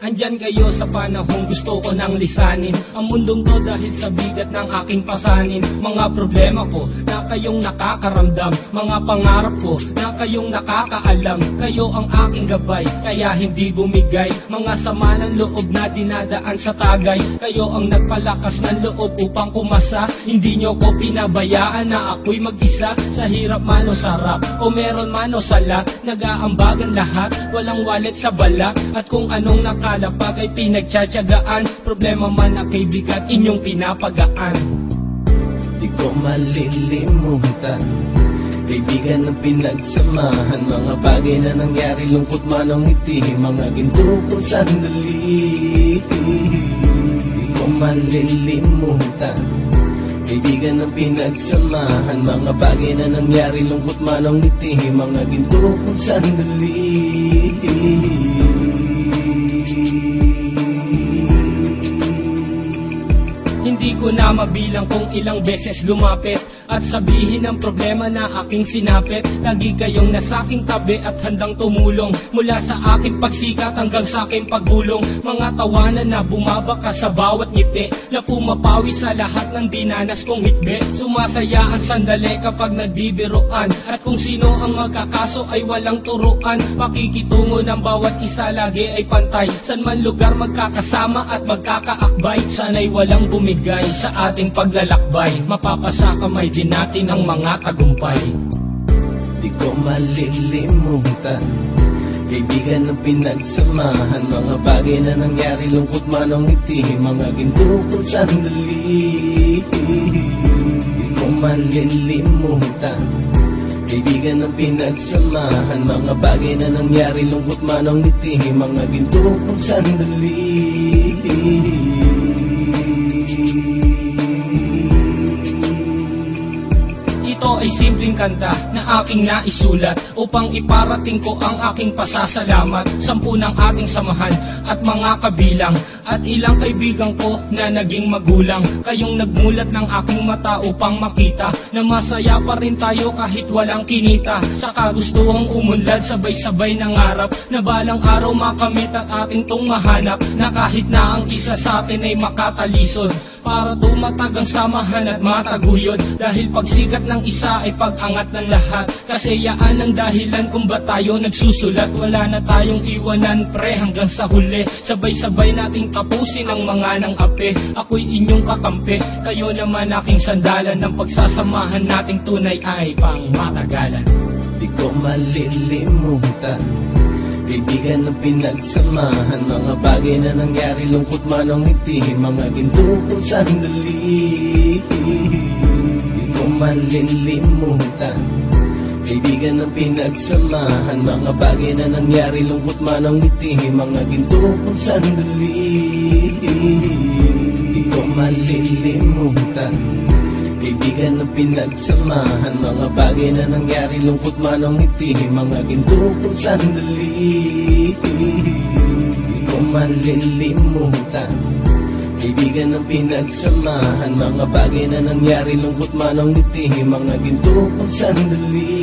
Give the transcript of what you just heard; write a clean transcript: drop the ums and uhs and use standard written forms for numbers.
Andyan kayo sa panahong gusto ko nang lisanin ang mundong to dahil sa bigat ng aking pasanin. Mga problema ko na kayong nakakaramdam, mga pangarap ko na kayong nakakaalam. Kayo ang aking gabay, kaya hindi bumigay. Mga sama ng loob na dinadaan sa tagay, kayo ang nagpalakas ng loob upang kumasa. Hindi nyo ko pinabayaan na ako'y mag-isa. Sa hirap man o sarap, o meron man o sala, nag-aambagan lahat, walang walit sa balak. At kung anong nakalapag ay pinagtsatsagaan, problema man na kay bigat inyong pinapagaan. Di ko malilimutan, kaibigan ng pinagsamahan, mga bagay na nangyari, lungkot man o ngiti, mga ginto kong sandali. Di ko malilimutan, kaibigan ng pinagsamahan, mga bagay na nangyari, lungkot man o ngiti, mga ginto kong sandali. Hindi ko na mabilang kung ilang beses lumapit at sabihin ang problema na aking sinapit. Lagi kayong nasa aking tabi at handang tumulong, mula sa aking pagsikat hanggang sa aking paggulong. Mga tawanan na bumabaka sa bawat ngiti, na pumapawi sa lahat ng dinanas kong hitbe. Sumasaya ang sandali kapag nagbibiruan, at kung sino ang magkakaso ay walang turuan. Makikitungo ng bawat isa lagi ay pantay, san man lugar magkakasama at magkakaakbay. Sana'y walang bumigay sa ating paglalakbay, mapapasa kamay din natin ang mga tagumpay. Di ko malilimutan, kaibigan ng pinagsamahan, mga bagay na nangyari, lungkot man o ngiti, mga ginto kong sandali. Di ko malilimutan, kaibigan ng pinagsamahan, mga bagay na nangyari, lungkot man o ngiti, mga ginto kong sandali. Ito ay simpleng kanta na aking naisulat upang iparating ko ang aking pasasalamat. 10 ng ating samahan at mga kabilang, at ilang kaibigan ko na naging magulang. Kayong nagmulat ng aking mata upang makita na masaya pa rin tayo kahit walang kinita. Sa kagustuhang umunlad, sabay-sabay nangarap na balang araw makamit at ating tong mahanap, na kahit na ang isa sa atin ay makatalisod, para tumatag ang samahan at mataguyod. Dahil pagsikat ng isa ay pag-angat ng lahat, kasayaan ang dahilan kung ba tayo nagsusulat. Wala na tayong iwanan pre hanggang sa huli, sabay-sabay nating tapusin ang mga nang ape. Ako'y inyong kakampi, kayo naman aking sandalan, ng pagsasamahan nating tunay ay pang matagalan. Di ko malilimutan, kaibigan ng pinagsamahan, mga bagay na nangyari, lungkot man o ngiti, mga ginto kong sandali. Di ko malilimutan, kaibigan ng pinagsamahan, mga bagay na nangyari, lungkot man o ngiti, mga ginto kong sandali. Di ko malilimutan, kaibigan ng pinagsamahan, mga bagay na nangyari, lungkot man o ngiti, mga ginto kong sandali. Di ko malilimutan, kaibigan ng pinagsamahan, mga bagay na nangyari, lungkot man o ngiti, mga ginto kong sandali.